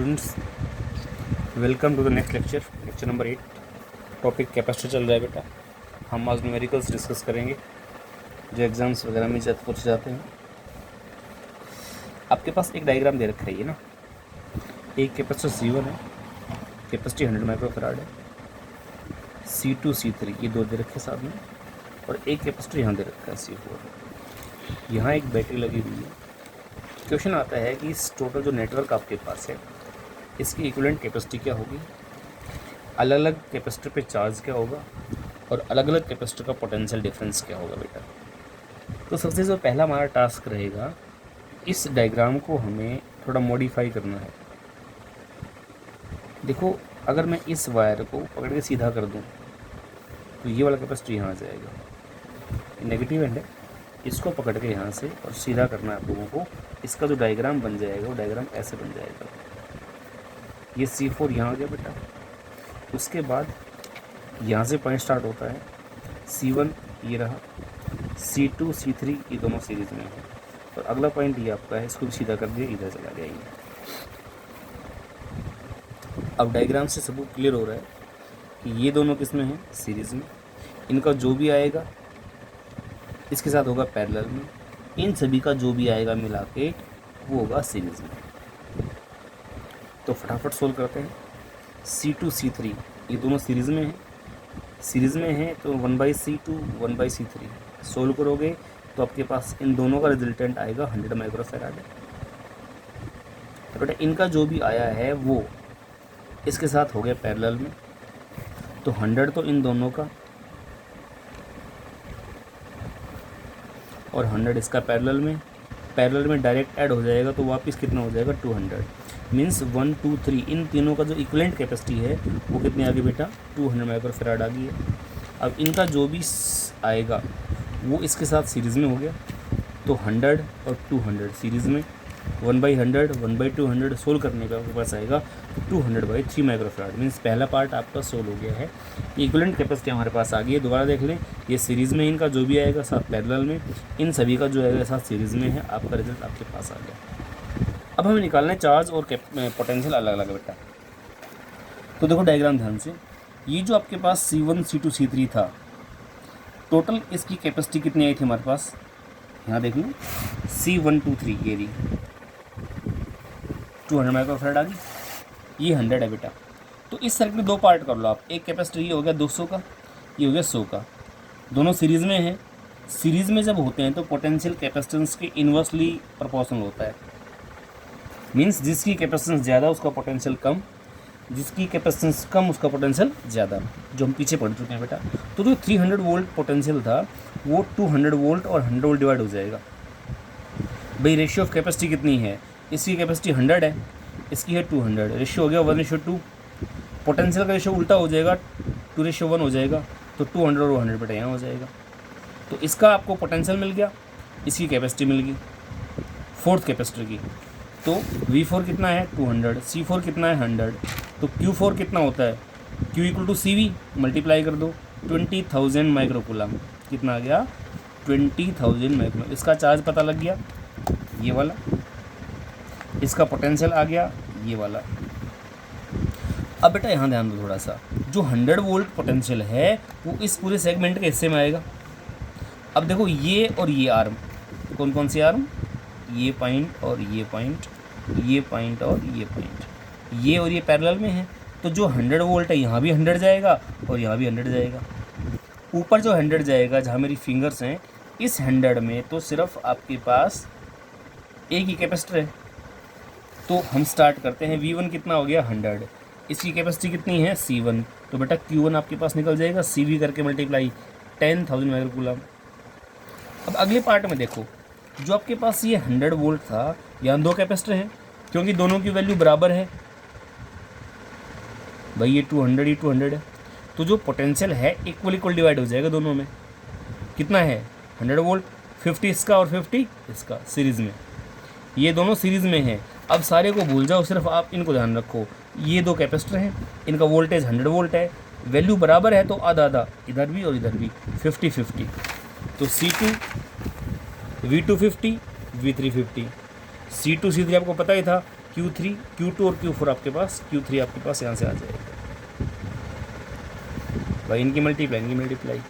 Students, welcome to the next lecture number 8। Topic capacitor चल रहा है बेटा। हम आज न्यूमेरिकल्स डिस्कस करेंगे जो एग्ज़ाम्स वगैरह में पूछे जाते हैं। आपके पास एक डायग्राम दे रखा है ये ना, एक कैपेसिटर C1 है, कैपेसिटी 100 माइक्रोफैराड है, C2 C3 ये दो दे रखे साथ में, और एक कैपेसिटर यहाँ दे रखा है C4। यहाँ एक बैटरी लगी हुई है। क्वेश्चन आता है कि इस टोटल जो नेटवर्क आपके पास है इसकी इक्विवेलेंट कैपेसिटी क्या होगी, अलग अलग कैपेसिटर पे चार्ज क्या होगा, और अलग अलग कैपेसिटर का पोटेंशियल डिफरेंस क्या होगा बेटा। तो सबसे जो पहला हमारा टास्क रहेगा, इस डायग्राम को हमें थोड़ा मॉडिफाई करना है। देखो, अगर मैं इस वायर को पकड़ के सीधा कर दूं तो ये वाला कैपेसिटर यहाँ आ जाएगा, नेगेटिव एंड है, इसको पकड़ के यहाँ से और सीधा करना है आप लोगों को। इसका जो डायग्राम बन जाएगा वो डायग्राम ऐसे बन जाएगा। ये C4 यहाँ आ गया बेटा। उसके बाद यहाँ से पॉइंट स्टार्ट होता है, C1 ये रहा, C2 C3 ये दोनों सीरीज में है, और अगला पॉइंट ये आपका है, इसको भी सीधा कर दिया, इधर चला गया ये। अब डायग्राम से सबूत क्लियर हो रहा है कि ये दोनों किस में हैं, सीरीज में। इनका जो भी आएगा इसके साथ होगा पैरेलल में, इन सभी का जो भी आएगा मिला के वो होगा सीरीज में। तो फटाफट सोल्व करते हैं। C2 C3 ये दोनों सीरीज़ में हैं, तो 1/C2 1/C3 सोल्व करोगे तो आपके पास इन दोनों का रिजल्टेंट आएगा 100 माइक्रोफैराड। तो बेटा इनका जो भी आया है वो इसके साथ हो गया पैरेलल में, तो 100 तो इन दोनों का और 100 इसका पैरेलल में डायरेक्ट ऐड हो जाएगा, तो वापस कितना हो जाएगा 200। मीन्स 1 2 3 इन तीनों का जो इक्विवेलेंट कैपेसिटी है वो कितनी आ गई बेटा, 200 माइक्रोफैराड आ गई है। अब इनका जो भी आएगा वो इसके साथ सीरीज़ में हो गया, तो 100 और 200 सीरीज़ में, 1/100 1/200 सोल्व करने का आपके पास आएगा 200/3 माइक्रोफैराड। मीन्स पहला पार्ट आपका सोल्व हो गया है। इक्विवेलेंट कैपेसिटी हमारे पास आ गई है। दोबारा देख लें, ये सीरीज़ में इनका जो भी आएगा साथ पैरेलल में, इन सभी का जो आएगा साथ सीरीज़ में है। आपका रिजल्ट आपके पास आ गया। अब हमें निकालना है चार्ज और पोटेंशियल अलग अलग बेटा। तो देखो डायग्राम ध्यान से, ये जो आपके पास C1 C2 C3 था, टोटल इसकी कैपेसिटी कितनी आई थी हमारे पास, यहाँ देख लो, C1 2 3 ये रही 200 माइक्रोफैराड आ गई, ये 100 है बेटा। तो इस सर्किट में दो पार्ट कर लो आप, एक कैपेसिटर ये हो गया 200 का, ये हो गया 100 का, दोनों सीरीज़ में है। सीरीज़ में जब होते हैं तो पोटेंशियल कैपेसिटेंस के इन्वर्सली प्रोपोर्शनल होता है। मीन्स जिसकी कैपेसिटेंस ज़्यादा उसका पोटेंशियल कम, जिसकी कैपेसिटेंस कम उसका पोटेंशियल ज़्यादा, जो हम पीछे पढ़ चुके हैं बेटा। तो जो 300 वोल्ट पोटेंशियल था वो 200 वोल्ट और 100 वोल्ट डिवाइड हो जाएगा। भाई रेशियो ऑफ कैपेसिटी कितनी है, इसकी कैपेसिटी 100 है, इसकी है 200, रेशियो हो गया 1:2। पोटेंशियल का रेशियो उल्टा हो जाएगा, 2:1 हो जाएगा, तो 200 और 100 बेटा यहाँ हो जाएगा। तो इसका आपको पोटेंशियल मिल गया, इसकी कैपेसिटी मिल गई फोर्थ कैपेसिटर की। तो V4 कितना है 200, C4 कितना है 100, तो Q4 कितना होता है, Q = CV मल्टीप्लाई कर दो 20,000 माइक्रोकूलम। कितना आ गया 20,000 माइक्रो। इसका चार्ज पता लग गया ये वाला, इसका पोटेंशियल आ गया ये वाला। अब बेटा यहाँ ध्यान दो थोड़ा सा, जो 100 वोल्ट पोटेंशियल है वो इस पूरे सेगमेंट के हिस्से में आएगा। अब देखो ये और ये आर्म, कौन कौन सी आर्म, ये पॉइंट और ये पॉइंट, ये पॉइंट और ये पॉइंट, ये और ये पैरेलल में है। तो जो 100 वोल्ट है यहाँ भी 100 जाएगा और यहाँ भी 100 जाएगा। ऊपर जो 100 जाएगा जहाँ मेरी फिंगर्स हैं, इस 100 में तो सिर्फ आपके पास एक ही कैपेसिटर है। तो हम स्टार्ट करते हैं, V1 कितना हो गया 100, इसकी कैपेसिटी कितनी है C1, तो बेटा Q1 आपके पास निकल जाएगा CV करके मल्टीप्लाई 10,000 माइक्रोकूलम। अब अगले पार्ट में देखो, जो आपके पास ये 100 वोल्ट था, यहाँ दो कैपेसिटर हैं क्योंकि दोनों की वैल्यू बराबर है। भाई ये 200 ही 200 है, तो जो पोटेंशियल है इक्वल डिवाइड हो जाएगा दोनों में। कितना है 100 वोल्ट, 50 इसका और 50 इसका सीरीज़ में, ये दोनों सीरीज़ में हैं। अब सारे को भूल जाओ, सिर्फ आप इनको ध्यान रखो। ये दो कैपेसिटर हैं, इनका वोल्टेज 100 वोल्ट है, वैल्यू बराबर है, तो आधा आधा इधर भी और इधर भी 50-50। तो C2 V2 50 V3 50, C2 C3 आपको पता ही था, Q3 Q2 और Q4 आपके पास, Q3 आपके पास यहाँ से आ जाएगा भाई, इनकी मल्टीप्लाई।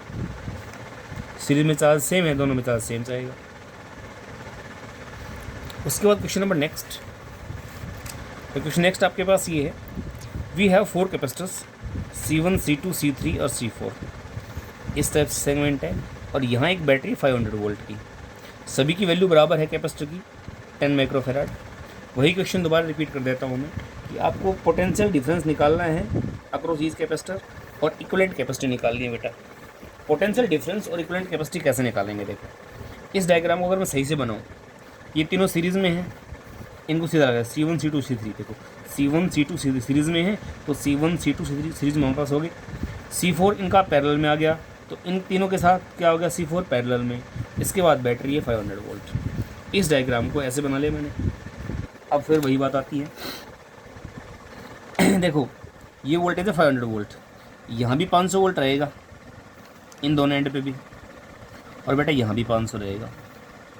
सीरीज में चार्ज सेम है, दोनों में चार्ज सेम जाएगा। उसके बाद क्वेश्चन नंबर नेक्स्ट, तो क्वेश्चन नेक्स्ट आपके पास ये है, we have 4 capacitors C1 C2 C3 और C4, इस टाइप से सेगमेंट है, और यहाँ एक बैटरी 500 वोल्ट की, सभी की वैल्यू बराबर है कैपेसिटर की 10 माइक्रोफेराड। वही क्वेश्चन दोबारा रिपीट कर देता हूँ मैं कि आपको पोटेंशियल डिफरेंस निकालना है अक्रॉस ईच कैपेसिटर और इक्विवेलेंट कैपेसिटी निकालनी है बेटा। पोटेंशियल डिफरेंस और इक्विवेलेंट कैपेसिटी कैसे निकालेंगे, देखो इस डायग्राम को अगर मैं सही से बनाऊँ, ये तीनों सीरीज़ में हैं, इनको सीधा लगा C1 C2 C3, देखो C1 C2 C3 सीरीज़ में है, तो C1 C2 C3 सीरीज़ में हमारे पास हो गए। C4 इनका पैरेलल में आ गया, तो इन तीनों के साथ क्या हो गया, C4 पैरेलल में, इसके बाद बैटरी है 500 वोल्ट। इस डायग्राम को ऐसे बना लिया मैंने। अब फिर वही बात आती है देखो ये वोल्टेज है 500 वोल्ट, यहाँ भी 500 वोल्ट रहेगा इन दोनों एंड पे भी, और बेटा यहाँ भी 500 रहेगा,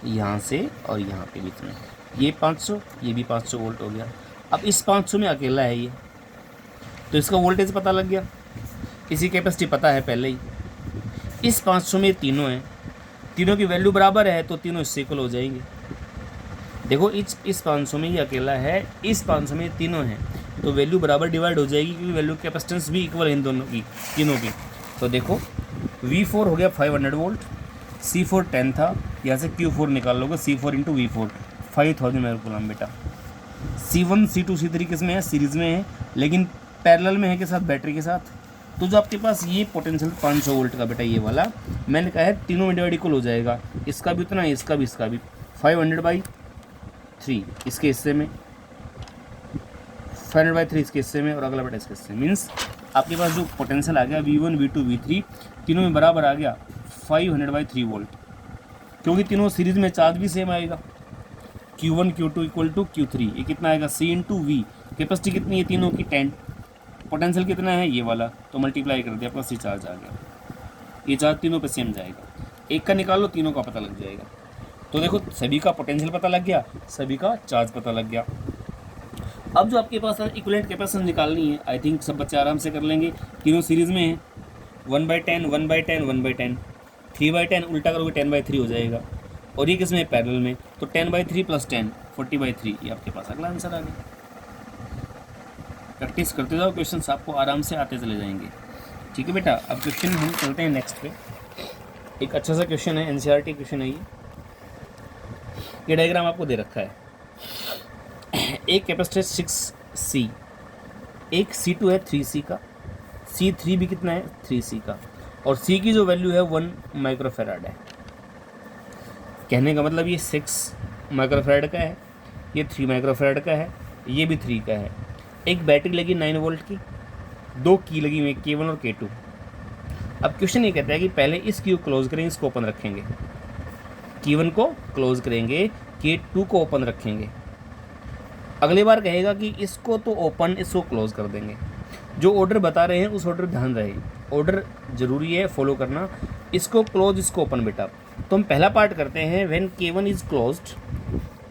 यहाँ से और यहाँ के बीच में ये 500, ये भी 500 वोल्ट हो गया। अब इस 500 में अकेला है ये, तो इसका वोल्टेज पता लग गया, इसी कैपेसिटी पता है पहले ही। इस 500 में तीनों हैं, तीनों की वैल्यू बराबर है, तो तीनों इससे इक्वल हो जाएंगे। देखो इस 500 में ये अकेला है, इस 500 में तीनों हैं, तो वैल्यू बराबर डिवाइड हो जाएगी, क्योंकि वैल्यू कैपेसिटेंस भी इक्वल है इन दोनों की, तीनों की। तो देखो V4 हो गया 500 वोल्ट, C4 10 था, यहाँ से Q4 निकाल लोगे, C4 इंटू V4 5000 माइक्रोकूलम बेटा। C1 C2 C3 किस में है, सीरीज़ में है, लेकिन पैरेलल में है के साथ, बैटरी के साथ। तो जो आपके पास ये पोटेंशियल 500 वोल्ट का बेटा, ये वाला मैंने कहा है तीनों में डिवाइड इक्वल हो जाएगा, इसका भी उतना है, इसका भी 500/3 इसके हिस्से में, 500/3 इसके हिस्से में, और अगला बेटा इसके हिस्से में। मीन्स आपके पास जो पोटेंशियल आ गया V1 V2 V3 तीनों में बराबर आ गया 500/3 वोल्ट, क्योंकि तीनों सीरीज में चार्ज भी सेम आएगा। Q1 Q2 equal to Q3, ये कितना आएगा C इंटू V, कैपेसिटी कितनी है तीनों की 10, पोटेंशियल कितना है ये वाला, तो मल्टीप्लाई कर दिया, प्लस ये चार्ज आ गया, ये चार्ज तीनों पे सेम जाएगा, एक का निकाल लो तीनों का पता लग जाएगा। तो देखो सभी का पोटेंशियल पता लग गया, सभी का चार्ज पता लग गया। अब जो आपके पास इक्विवेलेंट कैपेसिटेंस निकालनी है, आई थिंक सब बच्चे आराम से कर लेंगे, तीनों सीरीज़ में है, 1/10 1/10 1/10, 3/10 उल्टा करोगे 10/3 हो जाएगा, और ये किस में पैरेलल में, तो 10/3 + 10 40/3, ये आपके पास अगला आंसर आ गया। प्रैक्टिस करते जाओ, क्वेश्चंस आपको आराम से आते चले जाएंगे। ठीक है बेटा, अब क्वेश्चन हम चलते हैं नेक्स्ट पे। एक अच्छा सा क्वेश्चन है, NCERT क्वेश्चन है ये डायग्राम आपको दे रखा है। एक कैपेसिटर 6C, एक C2 है 3C का, C3 भी कितना है 3C का, और C की जो वैल्यू है 1 माइक्रोफेराड है। कहने का मतलब ये 6 माइक्रोफेराड का है, ये 3 माइक्रोफेराड का है, ये भी 3 का है। एक बैटरी लगी 9 वोल्ट की, 2 की लगी हुई K1 और K2। अब क्वेश्चन ये कहता है कि पहले इस की क्लोज करेंगे, इसको ओपन रखेंगे, K1 को क्लोज करेंगे, K2 को ओपन रखेंगे। अगली बार कहेगा कि इसको तो ओपन, इसको क्लोज कर देंगे। जो ऑर्डर बता रहे हैं उस ऑर्डर ध्यान रहे, ऑर्डर जरूरी है फॉलो करना, इसको क्लोज इसको ओपन बेटा। तो हम पहला पार्ट करते हैं, when K1 is closed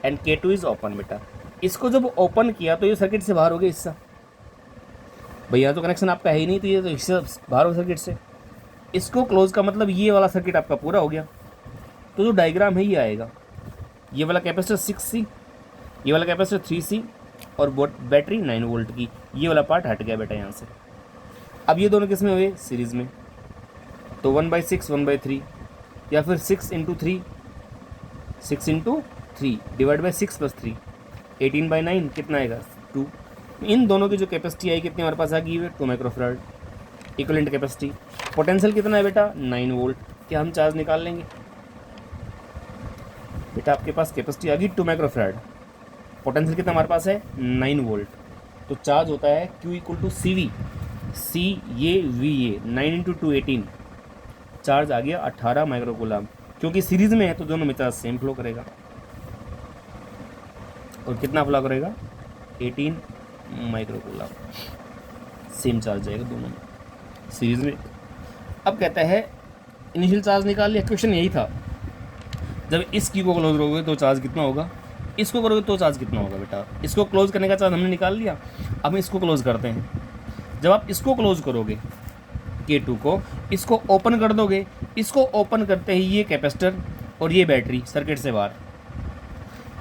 end K2 is open बेटा। इसको जब ओपन किया तो ये सर्किट से बाहर हो गया हिस्सा, भैया तो कनेक्शन आपका है ही नहीं, तो ये तो हिस्सा बाहर हो सर्किट से। इसको क्लोज का मतलब ये वाला सर्किट आपका पूरा हो गया। तो जो डायग्राम है ये आएगा, ये वाला कैपेसिटर 6C, ये वाला कैपेसिटर 3C, और बैटरी 9 वोल्ट की, ये वाला पार्ट हट गया बेटा यहाँ से। अब ये दोनों किस में हुए, सीरीज़ में, तो 1/6 1/3, या फिर 6 × 3 6 × 3 डिवाइड बाई 6 + 3 18/9 कितना आएगा 2। इन दोनों की जो कैपेसिटी आई कितनी हमारे पास आ गई है 2 माइक्रोफेराड इक्विवेलेंट कैपेसिटी। पोटेंशियल कितना है बेटा 9 वोल्ट। क्या हम चार्ज निकाल लेंगे बेटा, आपके पास कैपेसिटी आ गई 2 माइक्रोफेराड, पोटेंशियल कितना हमारे पास है 9 वोल्ट, तो चार्ज होता है Q = CV, C ये V ये 9 × 2 18, चार्ज आ गया 18 माइक्रोकूलम। क्योंकि सीरीज में है तो दोनों में चार्ज सेम फ्लो करेगा, और कितना फ्लो करेगा 18 माइक्रोकूलम, सेम चार्ज जाएगा दोनों में सीरीज में। अब कहता है इनिशियल चार्ज निकाल लिया, क्वेश्चन यही था, जब इस की को क्लोज करोगे तो चार्ज कितना होगा इसको करोगे तो चार्ज कितना होगा बेटा, इसको क्लोज करने का चार्ज हमने निकाल लिया। अब हम इसको क्लोज करते हैं। जब आप इसको क्लोज करोगे K2 को, इसको ओपन कर दोगे, इसको ओपन करते ही ये कैपेसिटर और ये बैटरी सर्किट से बाहर,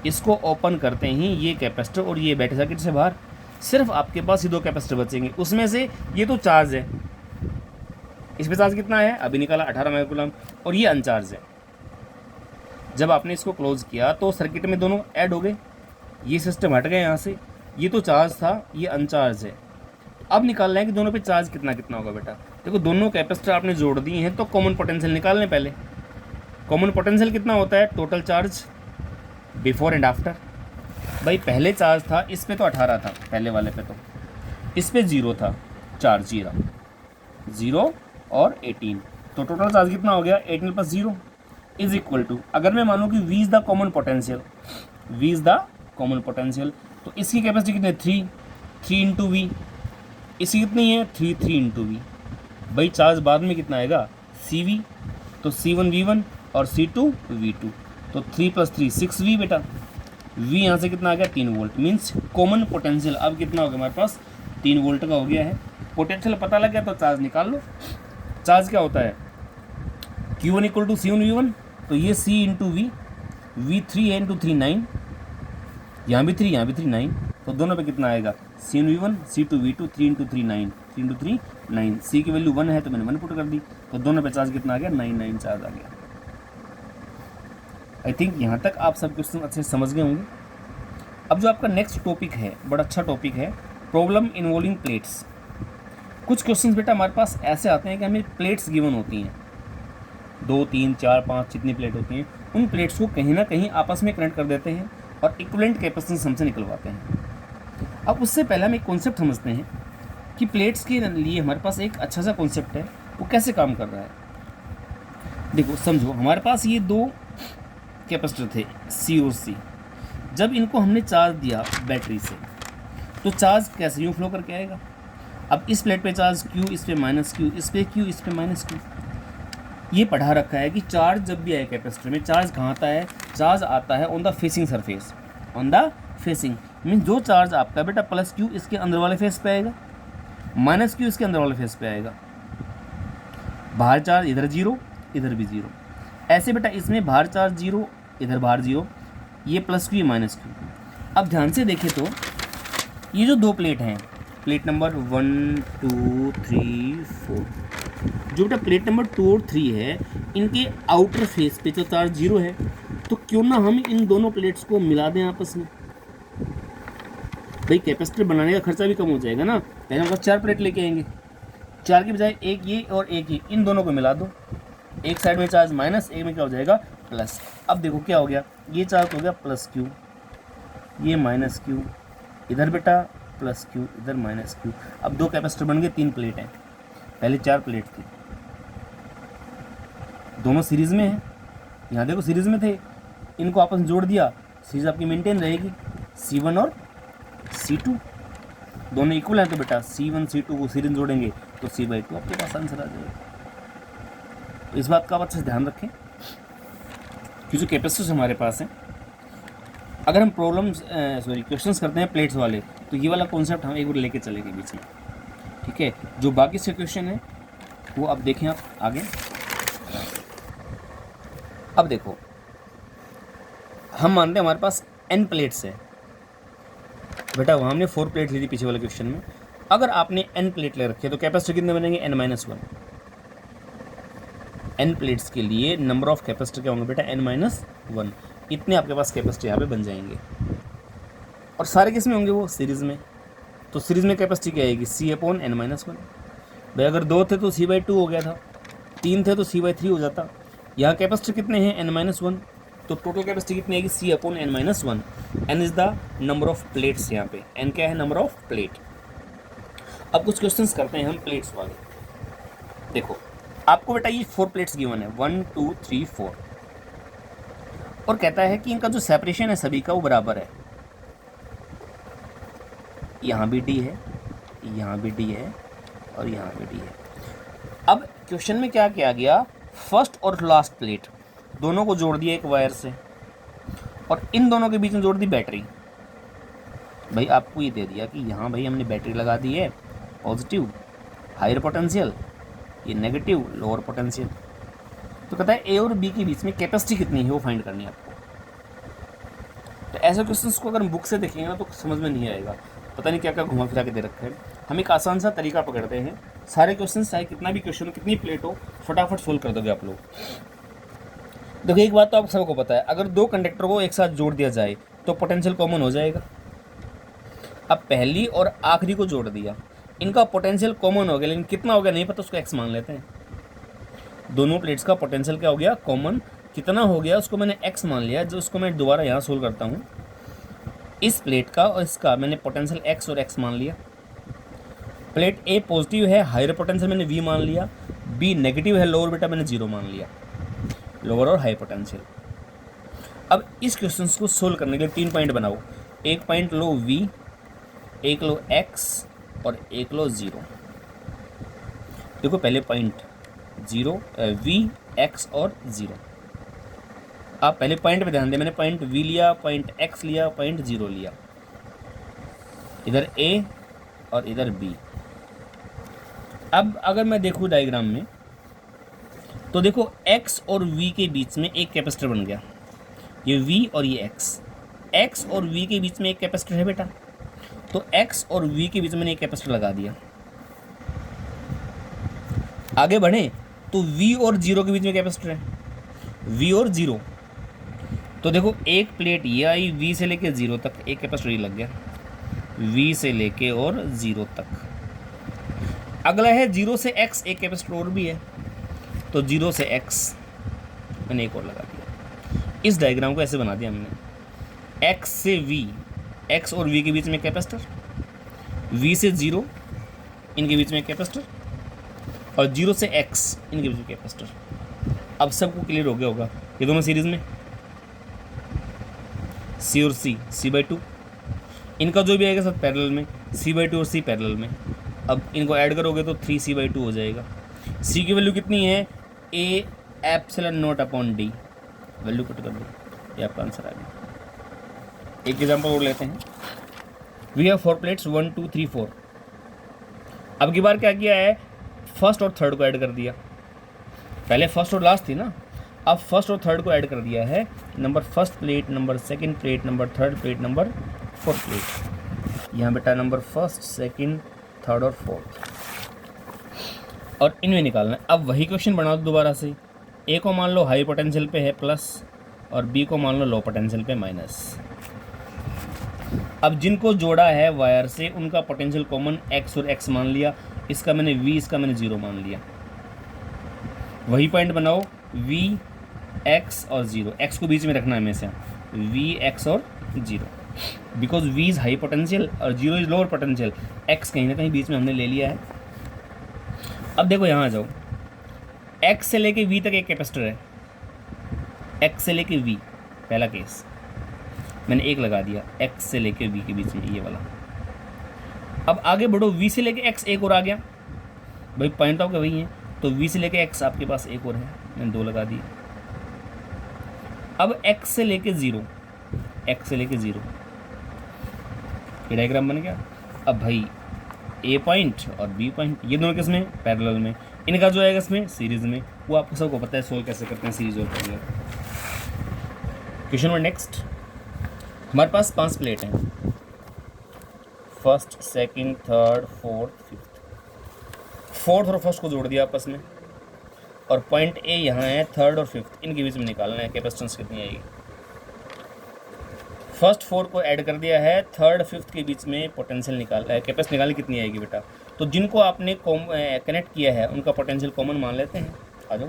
इसको ओपन करते ही ये कैपेसिटर और ये बैटरी सर्किट से बाहर। सिर्फ आपके पास ये दो कैपेसिटर बचेंगे, उसमें से ये तो चार्ज है, इस पे चार्ज कितना है अभी निकाला 18 माइक्रो कूलम, और ये अनचार्ज है। जब आपने इसको क्लोज किया तो सर्किट में दोनों ऐड हो गए, ये सिस्टम हट गए यहाँ से, ये तो चार्ज था, ये अनचार्ज है। अब निकालना है कि दोनों पे चार्ज कितना कितना होगा बेटा। देखो दोनों कैपेसिटर आपने जोड़ दिए हैं तो कॉमन पोटेंशियल निकालने पहले। कॉमन पोटेंशियल कितना होता है, total charge before and after. भाई पहले चार्ज था इस पे तो 18 था पहले वाले पे, तो इस पे 0 था, चार्ज 0 और 18, तो टोटल चार्ज कितना हो गया 18 प्लस 0 इज इक्वल टू, अगर मैं मानूँ कि V is the common potential, V is the common potential, तो इसकी कैपेसिटी कितनी है 3 इंटू वी, इसकी कितनी है 3 इंटू वी। भाई चार्ज बाद में कितना आएगा CV, तो C1 V1 और C2 V2, तो 3 प्लस 3 6V बेटा। V यहाँ से कितना आ गया 3 वोल्ट, मीन्स कॉमन पोटेंशियल अब कितना हो गया हमारे पास 3 वोल्ट का हो गया है। पोटेंशियल पता लग गया तो चार्ज निकाल लो। चार्ज क्या होता है Q1 equal to C1 V1, तो ये C इंटू वी, V3 है इंटू 3 9, यहाँ भी 3 यहाँ भी 3 9, तो दोनों पे कितना आएगा C1 V1 C2 V2 3 into 3 9, 3 into 3 9, C की वैल्यू 1 है तो मैंने 1 पुट कर दी, तो दोनों पे चार्ज कितना आ गया 9 चार्ज आ गया। आई थिंक यहाँ तक आप सब क्वेश्चन अच्छे से समझ गए होंगे। अब जो आपका नेक्स्ट टॉपिक है बड़ा अच्छा टॉपिक है, प्रॉब्लम इन्वॉल्विंग प्लेट्स। कुछ क्वेश्चंस बेटा हमारे पास ऐसे आते हैं कि हमें प्लेट्स गिवन होती हैं, 2 3 4 5 जितनी प्लेट होती हैं, उन प्लेट्स को कहीं ना कहीं आपस में कनेक्ट कर देते हैं और इक्विवेलेंट कैपेसिटेंस हमसे निकलवाते हैं। अब उससे पहले हम एक कॉन्सेप्ट समझते हैं कि प्लेट्स के लिए हमारे पास एक अच्छा सा कॉन्सेप्ट है, वो कैसे काम कर रहा है। देखो समझो, हमारे पास ये दो कैपेसिटर थे C और C। जब इनको हमने चार्ज दिया बैटरी से तो चार्ज कैसे यूँ फ्लो करके आएगा। अब इस प्लेट पे चार्ज Q, इस पे माइनस Q, इस पे Q, इस पे माइनस Q। ये पढ़ा रखा है कि चार्ज जब भी आए कैपेसिटर में, चार्ज कहाँ आता है, चार्ज आता है on the facing surface, on the facing mean जो चार्ज आपका बेटा प्लस Q इसके अंदर वाले फेस पे आएगा, माइनस Q इसके अंदर वाले फेस पे आएगा। बाहर चार्ज इधर 0 इधर भी 0, ऐसे बेटा इसमें बाहर चार्ज 0 इधर बाहर 0, ये प्लस Q ये माइनस Q। अब ध्यान से देखें तो ये जो दो प्लेट हैं, प्लेट नंबर 1 2 3 4, जो बेटा प्लेट नंबर 2 और 3 है, इनके आउटर फेस पे तो चार्ज 0 है, तो क्यों ना हम इन दोनों प्लेट्स को मिला दें आपस में। भाई कैपेसिटर बनाने का खर्चा भी कम हो जाएगा ना। पहले हम 4 प्लेट लेके आएंगे, 4 की बजाय एक ये और एक ये, इन दोनों को मिला दो। एक साइड में चार्ज माइनस, एक में क्या हो जाएगा प्लस। अब देखो क्या हो गया, ये चार्ज हो गया प्लस Q, ये माइनस Q, इधर बेटा प्लस Q, इधर माइनस Q। अब दो कैपेसिटर बन गए, 3 प्लेट हैं, पहले 4 प्लेट थी, दोनों सीरीज़ में हैं। यहाँ देखो सीरीज़ में थे, इनको आपस में जोड़ दिया, सीरीज़ आपकी मेंटेन रहेगी। C1 और C2 दोनों इक्वल हैं, तो बेटा C1 C2 को सीरीज जोड़ेंगे तो C/2 आपके पास आंसर आ जाएगा। तो इस बात का आप अच्छे से ध्यान रखें कि जो कैपेसिटर्स हमारे पास हैं, अगर हम क्वेश्चंस करते हैं प्लेट्स वाले, तो ये वाला कॉन्सेप्ट हम एक बार लेके चलेंगे बीच में, ठीक है। जो बाकी से क्वेश्चन है वो अब देखें आप आगे। अब देखो, हम मानते हैं हमारे पास n प्लेट्स है बेटा, वहाँ हमने 4 प्लेट ली थी पीछे वाले क्वेश्चन में। अगर आपने n प्लेट ले रखे तो कैपेसिटर कितने बनेंगे n-1। n प्लेट्स के लिए नंबर ऑफ कैपेसिटर क्या होंगे बेटा n-1, इतने आपके पास कैपेसिटर यहाँ पे बन जाएंगे। और सारे किस में होंगे, वो सीरीज़ में, तो सीरीज़ में कैपेसिटी क्या आएगी C/n-1। भाई अगर 2 थे तो C/2 हो गया था, 3 थे तो C/3 हो जाता। यहाँ कैपेसिटर कितने हैं n-1, तो टोटल कैपेसिटी कितनी आएगी C/n-1। n is the number of plates, यहाँ पे n क्या है, नंबर ऑफ प्लेट। अब कुछ क्वेश्चंस करते हैं हम प्लेट्स वाले। देखो आपको बेटा ये 4 प्लेट्स गिवन है, 1 2 3 4, और कहता है कि इनका जो सेपरेशन है सभी का वो बराबर है। यहाँ भी D है, यहाँ भी D है और यहाँ भी D है। अब क्वेश्चन में क्या किया गया, फर्स्ट और लास्ट प्लेट दोनों को जोड़ दिया एक वायर से, और इन दोनों के बीच में जोड़ दी बैटरी। भाई आपको ये दे दिया कि यहाँ भाई हमने बैटरी लगा दी है, पॉजिटिव हायर पोटेंशियल, ये नेगेटिव लोअर पोटेंशियल। तो कहता है ए और बी के बीच में कैपेसिटी कितनी है वो फाइंड करनी है आपको। तो ऐसे क्वेश्चंस को अगर हम बुक से देखेंगे ना तो समझ में नहीं आएगा, पता नहीं क्या क्या घुमा फिरा के दे रखा है। हम एक आसान सा तरीका पकड़ते हैं, सारे क्वेश्चन चाहे कितना भी क्वेश्चन हो, कितनी प्लेट हो, फटाफट सोल्व कर दोगे आप लोग। देखो एक बात तो आप सबको पता है, अगर दो कंडक्टर को एक साथ जोड़ दिया जाए तो पोटेंशियल कॉमन हो जाएगा। अब पहली और आखिरी को जोड़ दिया, इनका पोटेंशियल कॉमन हो गया, लेकिन कितना हो गया नहीं पता, उसको एक्स मान लेते हैं। दोनों प्लेट्स का पोटेंशियल क्या हो गया, कॉमन। कितना हो गया उसको मैंने एक्स मान लिया, जो उसको मैं दोबारा यहाँ सोल्व करता हूँ। इस प्लेट का और इसका मैंने पोटेंशियल एक्स और एक्स मान लिया। प्लेट ए पॉजिटिव है, हायर पोटेंशियल मैंने वी मान लिया। बी नेगेटिव है, लोअर बेटा मैंने जीरो मान लिया, लोअर और हाई पोटेंशियल। अब इस क्वेश्चन को सोल्व करने के लिए 3 पॉइंट बनाओ। एक पॉइंट लो वी, एक लो एक्स और एक लो जीरो। देखो पहले पॉइंट जीरो, वी एक्स और जीरो। आप पहले पॉइंट पे ध्यान दें, मैंने पॉइंट वी लिया, पॉइंट एक्स लिया, पॉइंट जीरो लिया, इधर ए और इधर बी। अब अगर मैं देखूँ डायग्राम में तो देखो एक्स और वी के बीच में एक कैपेसिटर बन गया, ये वी और ये एक्स। एक्स और वी के बीच में एक कैपेसिटर है बेटा, तो एक्स और वी के बीच में एक कैपेसिटर लगा दिया। आगे बढ़े तो वी और जीरो के बीच में कैपेसिटर है, वी और जीरो। तो देखो एक प्लेट ये आई, वी से लेके जीरो तक एक कैपेसिटर लग गया, वी से लेके और जीरो तक। अगला है जीरो से एक्स, एक कैपेसिटर और भी है, तो जीरो से एक्स मैंने एक और लगा दिया। इस डायग्राम को ऐसे बना दिया हमने, एक्स से वी, एक्स और वी के बीच में कैपेसिटर, वी से जीरो इनके बीच में कैपेसिटर, और जीरो से एक्स इनके बीच में कैपेसिटर। अब सबको क्लियर हो गया होगा, ये दोनों सीरीज में, सी और सी बाई टू, इनका जो भी आएगा सब पैरेलल में, सी बाई टू और सी पैरेलल में। अब इनको ऐड करोगे तो 3c/2 हो जाएगा। सी की वैल्यू कितनी है, A epsilon not upon D, value put कर दो, ये आपका आंसर आ गया। एक एग्जाम्पल और लेते हैं। We have 4 plates 1 2 3 4। अब की बार क्या किया है, फर्स्ट और थर्ड को ऐड कर दिया। पहले फर्स्ट और लास्ट थी ना, अब फर्स्ट और थर्ड को ऐड कर दिया है। Number first plate, number second plate, number third plate, number fourth plate. यहाँ बेटा नंबर फर्स्ट, सेकंड, थर्ड और फोर्थ, और इनमें निकालना है। अब वही क्वेश्चन बना दो दोबारा से। ए को मान लो हाई पोटेंशियल पे है प्लस, और बी को मान लो लो पोटेंशियल पे माइनस। अब जिनको जोड़ा है वायर से उनका पोटेंशियल कॉमन एक्स और एक्स मान लिया, इसका मैंने वी, इसका मैंने जीरो मान लिया। वही पॉइंट बनाओ, वी एक्स और जीरो, एक्स को बीच में रखना है हमेशा, वी एक्स और zero, because V is high potential और zero is lower potential. X कहीं ना कहीं बीच में हमने ले लिया है। अब देखो यहाँ आ जाओ, एक्स से लेके वी तक एक कैपेसिटर है, एक्स से लेके वी, पहला केस मैंने एक लगा दिया, एक्स से लेके वी के बीच में ये वाला। अब आगे बढ़ो, वी से लेके एक्स एक और आ गया, भाई पॉइंट ऑफ वही है, तो वी से लेके एक्स आपके पास एक और है, मैंने दो लगा दिए। अब एक्स से लेके ज़ीरो, एक्स से लेके ज़ीरो, ये डायग्राम बन गया। अब भाई ए पॉइंट और बी पॉइंट, ये दोनों किस में, पैरेलल में, इनका जो आएगा इसमें सीरीज में। वो आपको सबको पता है सोल्व कैसे करते हैं सीरीज और पैरेलल। क्वेश्चन नंबर नेक्स्ट, हमारे पास 5 प्लेट हैं, first, second, third, fourth, fifth. Fourth और फर्स्ट को जोड़ दिया आपस में, और पॉइंट ए यहाँ है, थर्ड और फिफ्थ इनके बीच में निकालना है कैपेसिटेंस कितनी आएगी। फर्स्ट 4 को ऐड कर दिया है, थर्ड फिफ्थ के बीच में पोटेंशियल कैपेसिटी निकालनी कितनी आएगी बेटा। तो जिनको आपने कनेक्ट किया है उनका पोटेंशियल कॉमन मान लेते हैं। आ जाओ,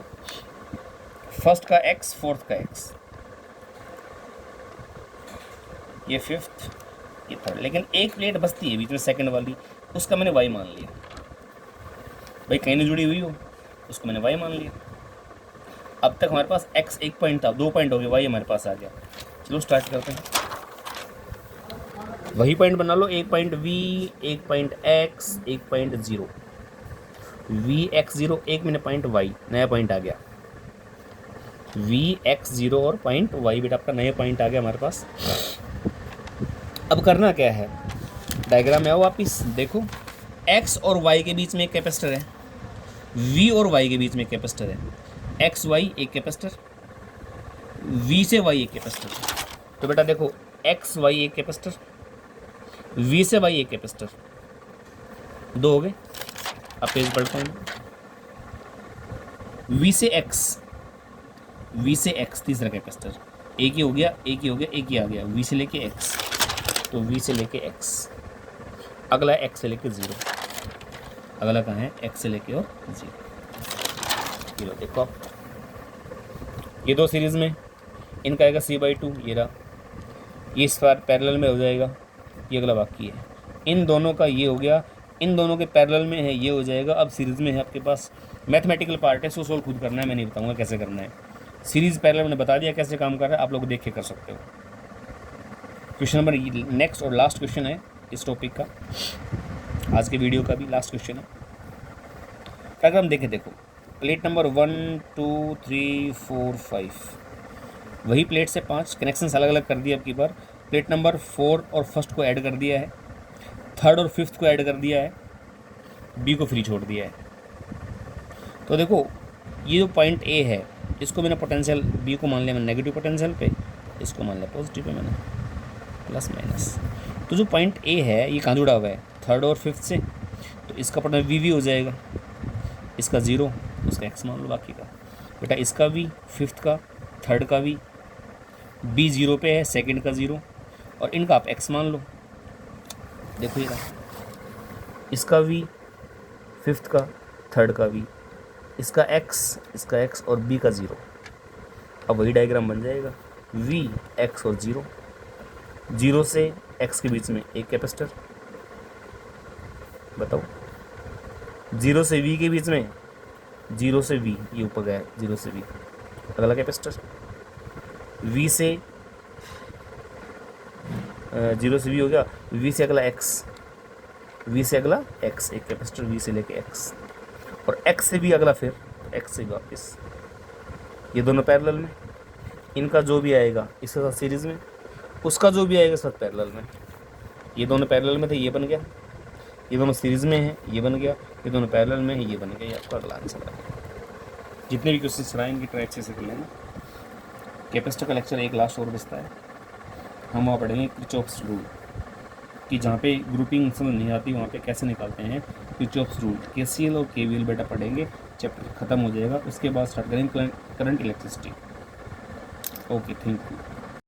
फर्स्ट का एक्स, फोर्थ का एक्स, ये फिफ्थ, ये थर्ड, लेकिन एक प्लेट बचती है बीच में सेकंड वाली, उसका मैंने वाई मान लिया। भाई कहीं नहीं जुड़ी हुई हो, उसको मैंने वाई मान लिया। अब तक हमारे पास एक्स एक पॉइंट था, 2 पॉइंट हो गए, वाई हमारे पास आ गया। चलो स्टार्ट करते हैं। वही पॉइंट बना लो, एक पॉइंट वी, एक पॉइंट एक्स, एक point zero, V X zero, एक मैंने पॉइंट वाई, नया पॉइंट आ गया। वी एक्स जीरो और पॉइंट वाई बेटा आपका नया पॉइंट आ गया हमारे पास। अब करना क्या है, डायग्राम में आओ वापिस देखो, एक्स और वाई के बीच में एक कैपेसिटर है, वी और वाई के बीच में एक कैपेसिटर है, एक्स वाई एक कैपेसिटर, वी से वाई एक कैपेसिटर। तो बेटा देखो एक्स वाई एक कैपेसिटर, वी से वाई एक कैपेसिटर, दो हो गए। अब पेज पढ़ता हूँ, वी से एक्स, वी से एक्स तीसरा कैपेसिटर, एक ही हो गया, एक ही हो गया, एक ही आ गया, वी से लेके एक्स, तो वी से लेके एक्स, अगला एक्स से लेके ज़ीरो, अगला कहाँ है, एक्स से लेके और ज़ीरो। ये लो देखो आप, ये दो सीरीज़ में, इनका आएगा C/2, ये रहा, ये इस बार पैरेलल में हो जाएगा, ये अगला बाकी है, इन दोनों का ये हो गया, इन दोनों के पैरेलल में है, ये हो जाएगा। अब सीरीज़ में है आपके पास, मैथमेटिकल पार्ट है, सो सोल्व खुद करना है, मैं नहीं बताऊंगा कैसे करना है। सीरीज़ पैरेलल मैंने बता दिया कैसे काम कर रहा है, आप लोग देख के कर सकते हो। क्वेश्चन नंबर नेक्स्ट और लास्ट क्वेश्चन है इस टॉपिक का, आज के वीडियो का भी लास्ट क्वेश्चन है। अगर हम देखें, देखो प्लेट नंबर 1 2 3 4 5, वही प्लेट से 5 कनेक्शंस अलग अलग कर दिए अब की बार। प्लेट नंबर 4 और फर्स्ट को ऐड कर दिया है, थर्ड और फिफ्थ को ऐड कर दिया है, बी को फ्री छोड़ दिया है। तो देखो ये जो पॉइंट ए है, इसको मैंने पोटेंशियल बी को मान लिया मैंने नेगेटिव पोटेंशियल पे, इसको मान लिया पॉजिटिव पे मैंने, प्लस माइनस। तो जो पॉइंट ए है ये कहाँ जुड़ा हुआ है, थर्ड और फिफ्थ से, तो इसका पोटेंशियल वी वी हो जाएगा, इसका ज़ीरो, उसका एक्स मान लो बाकी का। बेटा इसका वी, फिफ्थ का, थर्ड का वी, बी ज़ीरो पे है, सेकंड का ज़ीरो, और इनका आप एक्स मान लो। देखो ये इसका वी, फिफ्थ का, थर्ड का वी, इसका एक्स और बी का ज़ीरो। अब वही डायग्राम बन जाएगा, वी एक्स और ज़ीरो, जीरो से एक्स के बीच में एक कैपेसिटर, बताओ जीरो से वी के बीच में, जीरो से वी ये ऊपर गया, जीरो से वी अगला कैपेसिटर, वी से जीरो से वी हो गया, वी से अगला एक्स, वी से अगला एक्स एक कैपेसिटर, वी से लेके एक्स, और एक्स से भी अगला, फिर एक्स से वापस, ये दोनों पैरेलल में, इनका जो भी आएगा इसके साथ सीरीज़ में, उसका जो भी आएगा साथ पैरेलल में। ये दोनों पैरेलल में थे, ये बन गया, ये दोनों सीरीज़ में है, ये बन गया, ये दोनों पैरेलल में है, ये बन गया। ये आपका अगला आंसर है। जितने भी क्वेश्चन कराएंगे ट्राई अच्छे से कर लेना। कैपेसिटर का लेक्चर एक लास्ट और बचता है, हम वहाँ पढ़ेंगे किरचॉफ्स रूल, कि जहाँ पे ग्रुपिंग समझ नहीं आती वहाँ पे कैसे निकालते हैं किरचॉफ्स रूल। KCL और KVL बेटा पढ़ेंगे, चैप्टर ख़त्म हो जाएगा, उसके बाद स्टार्ट करेंगे current electricity. Okay, thank you.